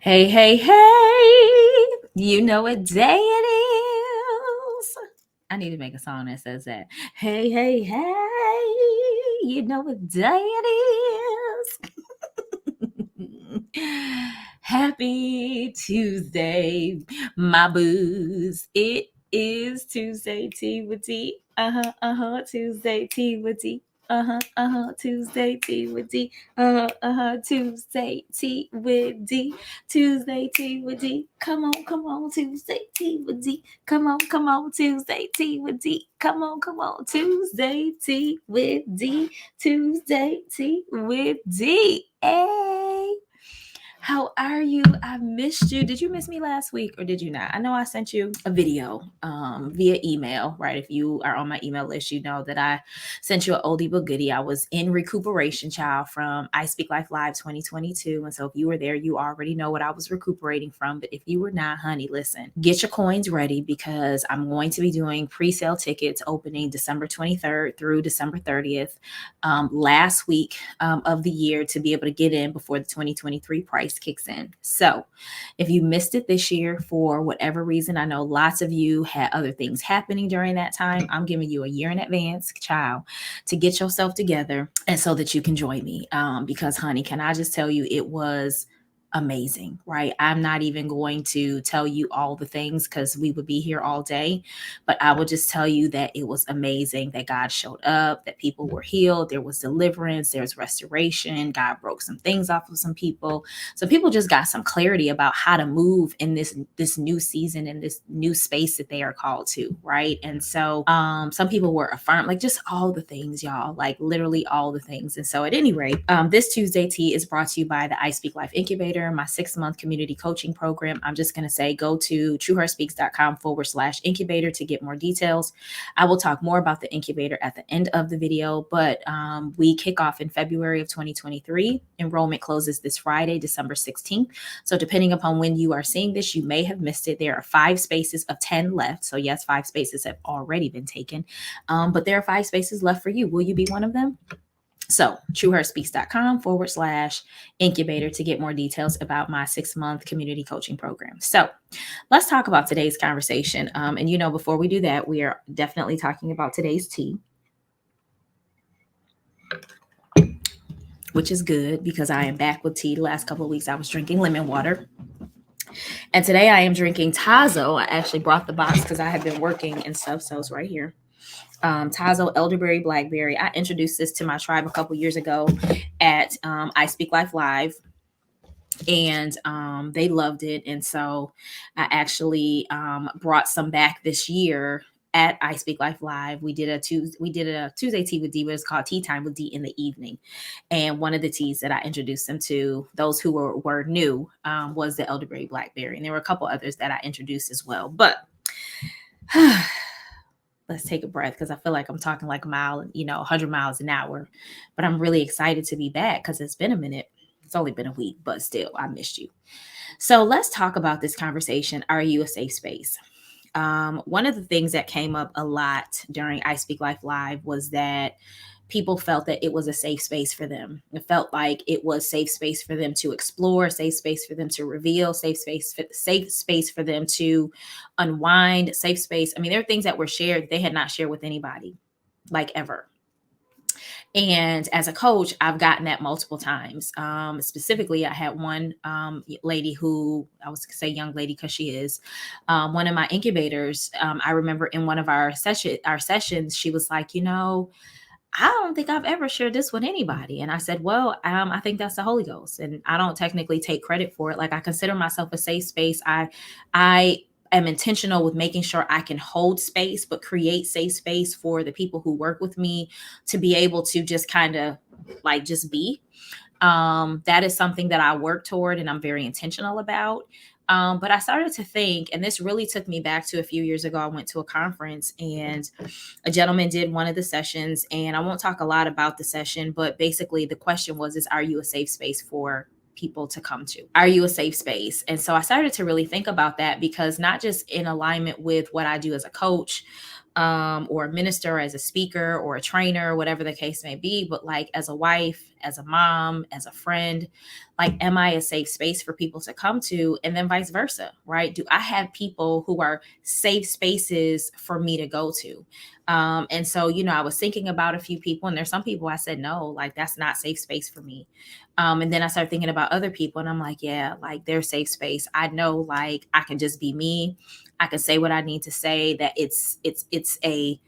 Hey, hey, hey, you know what day it is. I need to make a song that says that. Hey, hey, hey, you know what day it is. Happy Tuesday, my booze. It is Tuesday Tea with D. Tuesday Tea with D. Tuesday Tea with D. Tuesday Tea with D. Tuesday Tea with D. Come on, Tuesday Tea with D. Come on, Tuesday Tea with D. Come on, Tuesday Tea with D. Tuesday Tea with D. Hey. How are you? I missed you. Did you miss me last week or did you not? I know I sent you a video via email, right? If you are on my email list, you know that I sent you an oldie but goodie. I was in recuperation, child, from iSpeaklife Live 2022. And so if you were there, you already know what I was recuperating from. But if you were not, honey, listen, get your coins ready because I'm going to be doing pre-sale tickets opening December 23rd through December 30th, last week of the year to be able to get in before the 2023 price kicks in. So if you missed it this year for whatever reason, I know lots of you had other things happening during that time. I'm giving you a year in advance, child, to get yourself together and so that you can join me. Because, honey, can I just tell you, it was amazing, right? I'm not even going to tell you all the things because we would be here all day, but I will just tell you that it was amazing, that God showed up, that people were healed, there was deliverance, there's restoration, God broke some things off of some people. So people just got some clarity about how to move in this new season and this new space that they are called to, right? And so some people were affirmed, like just all the things, y'all, like literally all the things. And so at any rate, this Tuesday Tea is brought to you by the iSpeaklife Incubator, my 6-month community coaching program. I'm just going to say go to TrueheartSpeaks.com/incubator to get more details. I will talk more about the incubator at the end of the video, but we kick off in February of 2023. Enrollment closes this Friday, December 16th. So depending upon when you are seeing this, you may have missed it. There are 5 spaces of 10 left. So yes, 5 spaces have already been taken, but there are 5 spaces left for you. Will you be one of them? So TrueheartSpeaks.com/incubator to get more details about my 6-month community coaching program. So let's talk about today's conversation. And before we do that, we are definitely talking about today's tea, which is good because I am back with tea. The last couple of weeks I was drinking lemon water. And today I am drinking Tazo. I actually brought the box because I have been working and stuff. So it's right here. Tazo Elderberry Blackberry. I introduced this to my tribe a couple years ago at iSpeaklife Live, and they loved it. And so I actually brought some back this year at iSpeaklife Live. We did a Tuesday Tea with D, but it's called Tea Time with D in the evening. And one of the teas that I introduced them to, those who were new, was the Elderberry Blackberry. And there were a couple others that I introduced as well. But let's take a breath because I feel like I'm talking like 100 miles an hour. But I'm really excited to be back because it's been a minute. It's only been a week, but still, I missed you. So let's talk about this conversation. Are you a safe space? One of the things that came up a lot during iSpeaklife Live was that people felt that it was a safe space for them. It felt like it was safe space for them to explore, safe space for them to reveal, safe space for them to unwind, safe space. I mean, there are things that were shared they had not shared with anybody, like ever. And as a coach, I've gotten that multiple times. Specifically, I had one lady who, I was going to say young lady because she is one of my incubators. I remember in one of our sessions, she was like, I don't think I've ever shared this with anybody. And I said, well, I think that's the Holy Ghost. And I don't technically take credit for it. Like, I consider myself a safe space. I am intentional with making sure I can hold space, but create safe space for the people who work with me to be able to just kind of like just be. That is something that I work toward and I'm very intentional about. But I started to think, and this really took me back to a few years ago. I went to a conference and a gentleman did one of the sessions, and I won't talk a lot about the session, but basically the question was, are you a safe space for people to come to? Are you a safe space? And so I started to really think about that, because not just in alignment with what I do as a coach, or a minister, as a speaker or a trainer, whatever the case may be, but like as a wife, as a mom, as a friend? Like, am I a safe space for people to come to? And then vice versa, right? Do I have people who are safe spaces for me to go to? And so, I was thinking about a few people, and there's some people I said, no, like, that's not safe space for me. And then I started thinking about other people, and I'm like, yeah, like, they're safe space. I know, like, I can just be me. I can say what I need to say, that it's a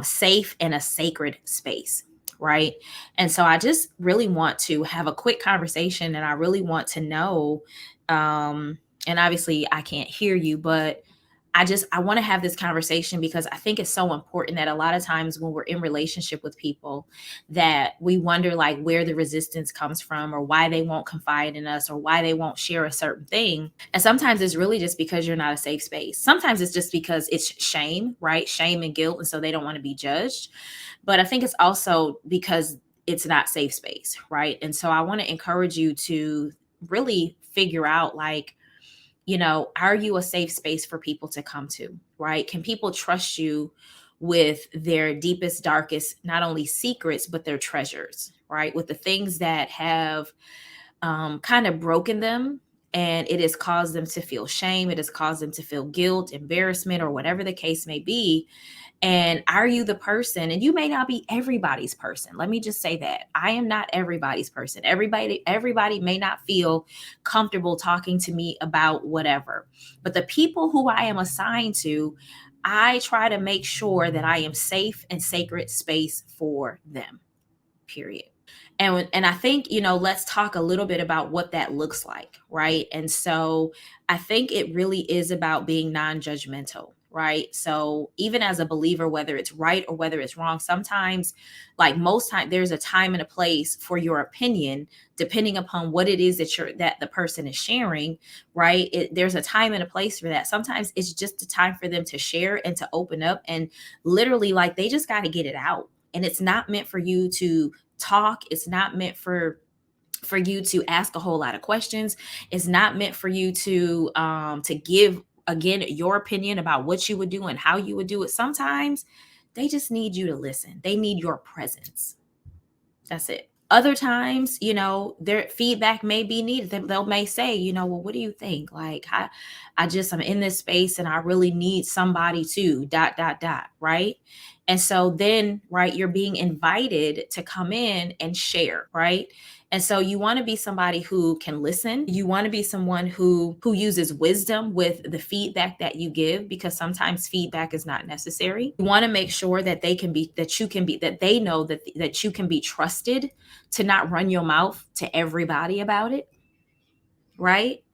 safe and a sacred space. Right. And so I just really want to have a quick conversation, and I really want to know, and obviously I can't hear you, but I want to have this conversation because I think it's so important that a lot of times when we're in relationship with people, that we wonder like where the resistance comes from, or why they won't confide in us, or why they won't share a certain thing. And sometimes it's really just because you're not a safe space. Sometimes it's just because it's shame, right? Shame and guilt. And so they don't want to be judged. But I think it's also because it's not safe space, right? And so I want to encourage you to really figure out, like, are you a safe space for people to come to, right? Can people trust you with their deepest, darkest, not only secrets, but their treasures, right? With the things that have kind of broken them, and it has caused them to feel shame. It has caused them to feel guilt, embarrassment, or whatever the case may be. And are you the person? And you may not be everybody's person. Let me just say that I am not everybody's person. Everybody may not feel comfortable talking to me about whatever. But the people who I am assigned to, I try to make sure that I am safe and sacred space for them. Period. And I think, let's talk a little bit about what that looks like, right? And so I think it really is about being non-judgmental, right? So even as a believer, whether it's right or whether it's wrong, sometimes, like most time, there's a time and a place for your opinion, depending upon what it is that the person is sharing, right? There's a time and a place for that. Sometimes it's just a time for them to share and to open up, and literally, like, they just got to get it out. And it's not meant for you to talk. It's not meant for you to ask a whole lot of questions. It's not meant for you to give, again, your opinion about what you would do and how you would do it. Sometimes they just need you to listen. They need your presence. That's it. Other times, their feedback may be needed. They may say, well, what do you think? Like, I'm in this space and I really need somebody to ... right? And so then, right, you're being invited to come in and share, right? And so you want to be somebody who can listen. You want to be someone who uses wisdom with the feedback that you give, because sometimes feedback is not necessary. You want to make sure that they know that you can be trusted to not run your mouth to everybody about it, right?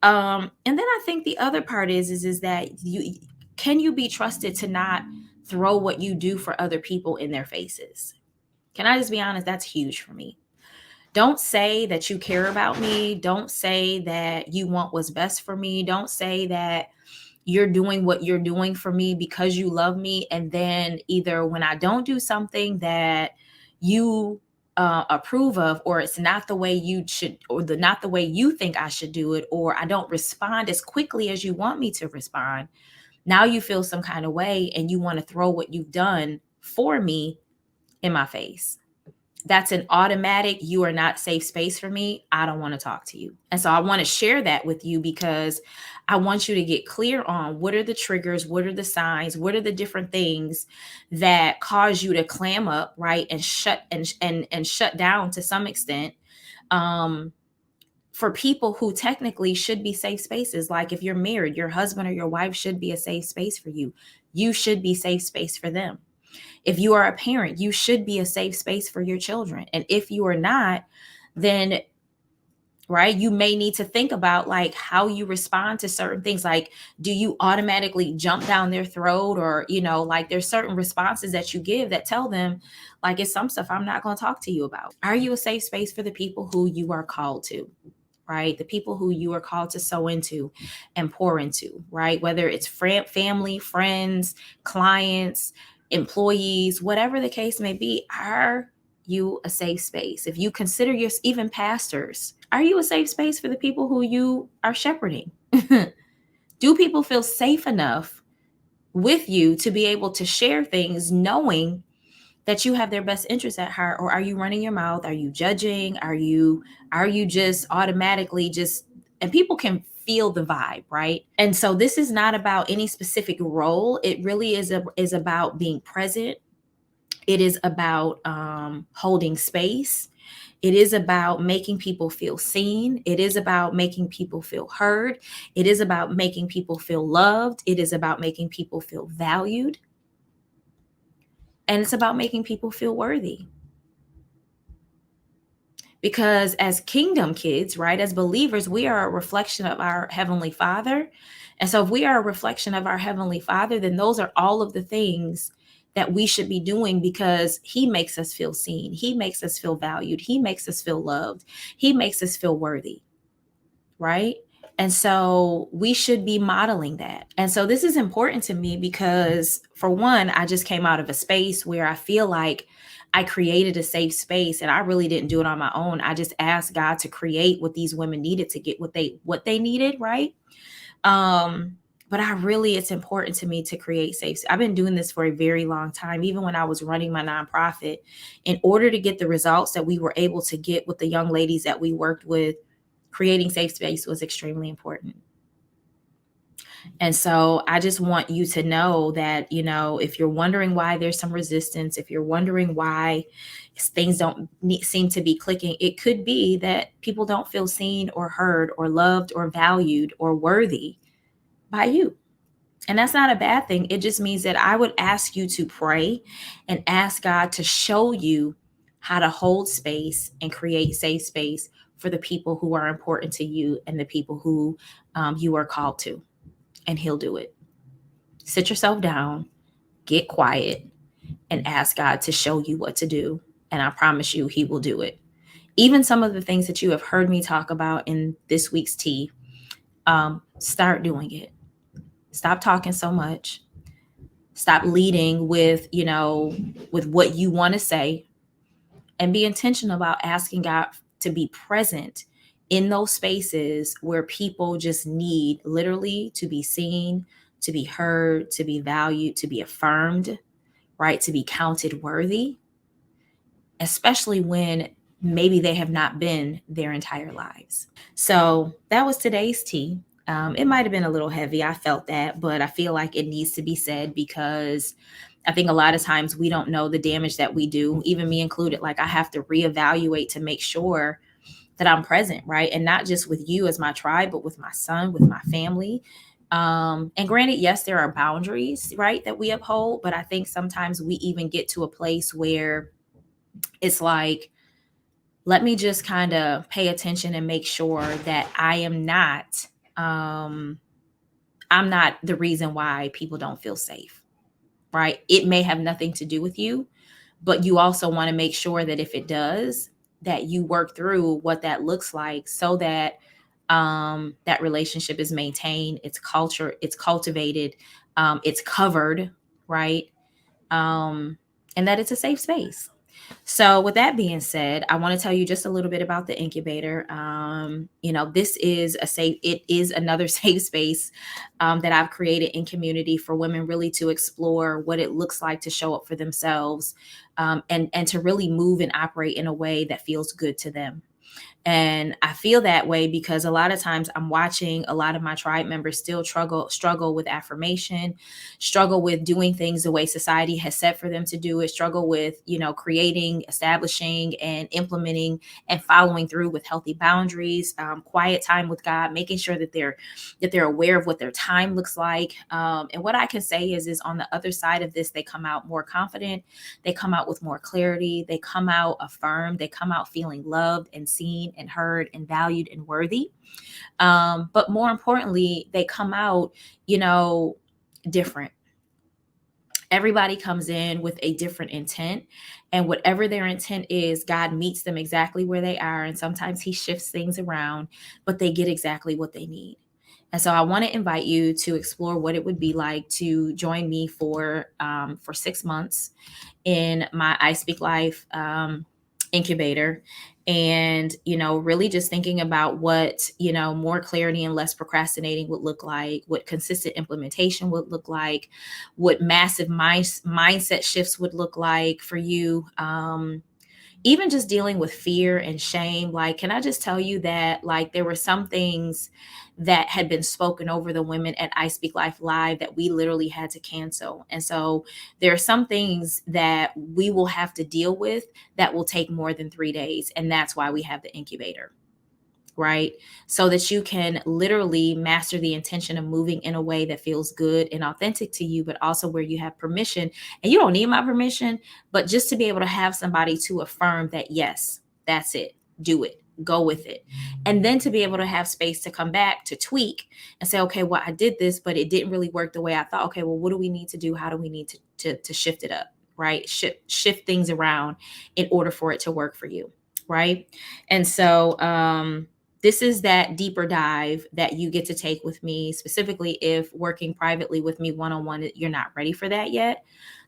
And then I think the other part is that can you be trusted to not throw what you do for other people in their faces? Can I just be honest? That's huge for me. Don't say that you care about me. Don't say that you want what's best for me. Don't say that you're doing what you're doing for me because you love me. And then either when I don't do something that you approve of, or it's not the way you should, or not the way you think I should do it, or I don't respond as quickly as you want me to respond, now you feel some kind of way and you want to throw what you've done for me in my face. That's an automatic, you are not safe space for me. I don't want to talk to you. And so I want to share that with you because I want you to get clear on what are the triggers, what are the signs, what are the different things that cause you to clam up, right? And shut down to some extent. For people who technically should be safe spaces. Like if you're married, your husband or your wife should be a safe space for you. You should be safe space for them. If you are a parent, you should be a safe space for your children. And if you are not, then, right, you may need to think about like how you respond to certain things. Like, do you automatically jump down their throat? Or, like there's certain responses that you give that tell them like, it's some stuff I'm not going to talk to you about. Are you a safe space for the people who you are called to? Right? The people who you are called to sow into and pour into, right? Whether it's family, friends, clients, employees, whatever the case may be, are you a safe space? If you consider even pastors, are you a safe space for the people who you are shepherding? Do people feel safe enough with you to be able to share things knowing that you have their best interest at heart? Or are you running your mouth? Are you judging? Are you just automatically just, and people can feel the vibe, right? And so this is not about any specific role. It really is about being present. It is about holding space. It is about making people feel seen. It is about making people feel heard. It is about making people feel loved. It is about making people feel valued. And it's about making people feel worthy. Because as kingdom kids, right, as believers, we are a reflection of our Heavenly Father. And so if we are a reflection of our Heavenly Father, then those are all of the things that we should be doing, because He makes us feel seen. He makes us feel valued. He makes us feel loved. He makes us feel worthy, right? And so we should be modeling that. And so this is important to me because, for one, I just came out of a space where I feel like I created a safe space, and I really didn't do it on my own. I just asked God to create what these women needed to get what they needed, right? But it's important to me to create safe. I've been doing this for a very long time. Even when I was running my nonprofit, in order to get the results that we were able to get with the young ladies that we worked with, creating safe space was extremely important. And so I just want you to know that, if you're wondering why there's some resistance, if you're wondering why things don't seem to be clicking, it could be that people don't feel seen or heard or loved or valued or worthy by you. And that's not a bad thing. It just means that I would ask you to pray and ask God to show you how to hold space and create safe space for the people who are important to you and the people who you are called to. And He'll do it. Sit yourself down, get quiet, and ask God to show you what to do. And I promise you, He will do it. Even some of the things that you have heard me talk about in this week's tea, start doing it. Stop talking so much. Stop leading with what you want to say, and be intentional about asking God to be present in those spaces where people just need literally to be seen, to be heard, to be valued, to be affirmed, right? To be counted worthy, especially when maybe they have not been their entire lives. So that was today's tea. It might have been a little heavy. I felt that, but I feel like it needs to be said, because I think a lot of times we don't know the damage that we do, even me included. Like, I have to reevaluate to make sure that I'm present, right? And not just with you as my tribe, but with my son, with my family. And granted, yes, there are boundaries, right, that we uphold, but I think sometimes we even get to a place where it's like, let me just kind of pay attention and make sure that I'm not the reason why people don't feel safe, right? It may have nothing to do with you, but you also want to make sure that if it does, that you work through what that looks like, so that that relationship is maintained, it's cultivated, it's covered, right? And that it's a safe space. So with that being said, I want to tell you just a little bit about the incubator. This is it is another safe space that I've created in community for women really to explore what it looks like to show up for themselves, and to really move and operate in a way that feels good to them. And I feel that way because a lot of times I'm watching a lot of my tribe members still struggle with affirmation, struggle with doing things the way society has set for them to do it, struggle with, creating, establishing, and implementing and following through with healthy boundaries, quiet time with God, making sure that they're aware of what their time looks like. And what I can say is on the other side of this, they come out more confident, they come out with more clarity, they come out affirmed, they come out feeling loved and seen and heard and valued and worthy. But more importantly, they come out, different. Everybody comes in with a different intent, and whatever their intent is, God meets them exactly where they are. And sometimes He shifts things around, but they get exactly what they need. And so I want to invite you to explore what it would be like to join me for 6 months in my iSpeaklife incubator. And, really just thinking about what, more clarity and less procrastinating would look like, what consistent implementation would look like, what massive mindset shifts would look like for you. Even just dealing with fear and shame. Like, can I just tell you that, like, there were some things that had been spoken over the women at iSpeaklife Live that we literally had to cancel. And so there are some things that we will have to deal with that will take more than 3 days. And that's why we have the incubator, right? So that you can literally master the intention of moving in a way that feels good and authentic to you, but also where you have permission. And you don't need my permission, but just to be able to have somebody to affirm that, yes, that's it, do it, go with it. And then to be able to have space to come back, to tweak and say, okay, well, I did this, but it didn't really work the way I thought. Okay, well, what do we need to do? How do we need to shift it up, right? Shift things around in order for it to work for you, right? And so, this is that deeper dive that you get to take with me, specifically if working privately with me one-on-one, you're not ready for that yet.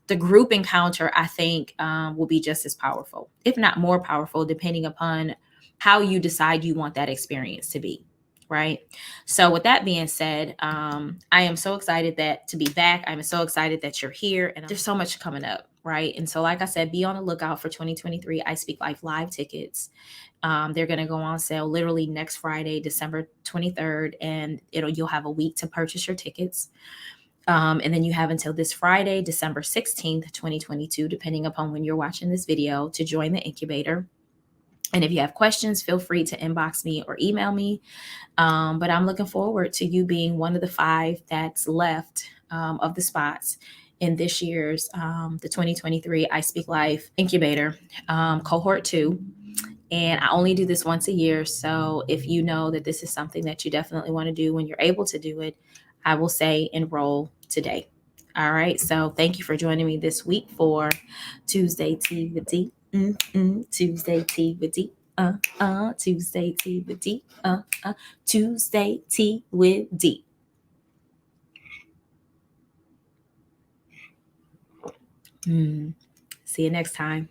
The group encounter, I think, will be just as powerful, if not more powerful, depending upon how you decide you want that experience to be, right? So with that being said, I am so excited to be back. I'm so excited that you're here, and there's so much coming up, right? And so, like I said, be on the lookout for 2023 iSpeaklife Live tickets. They're going to go on sale literally next Friday, December 23rd, and you'll have a week to purchase your tickets. And then you have until this Friday, December 16th, 2022, depending upon when you're watching this video, to join the incubator. And if you have questions, feel free to inbox me or email me. But I'm looking forward to you being one of the 5 that's left of the spots in this year's the 2023 iSpeaklife Incubator Cohort 2. And I only do this once a year. So if you know that this is something that you definitely want to do when you're able to do it, I will say enroll today. All right. So thank you for joining me this week for Tuesday Tea with D. Tuesday Tea with D. Tuesday Tea with D. Tuesday Tea with D. See you next time.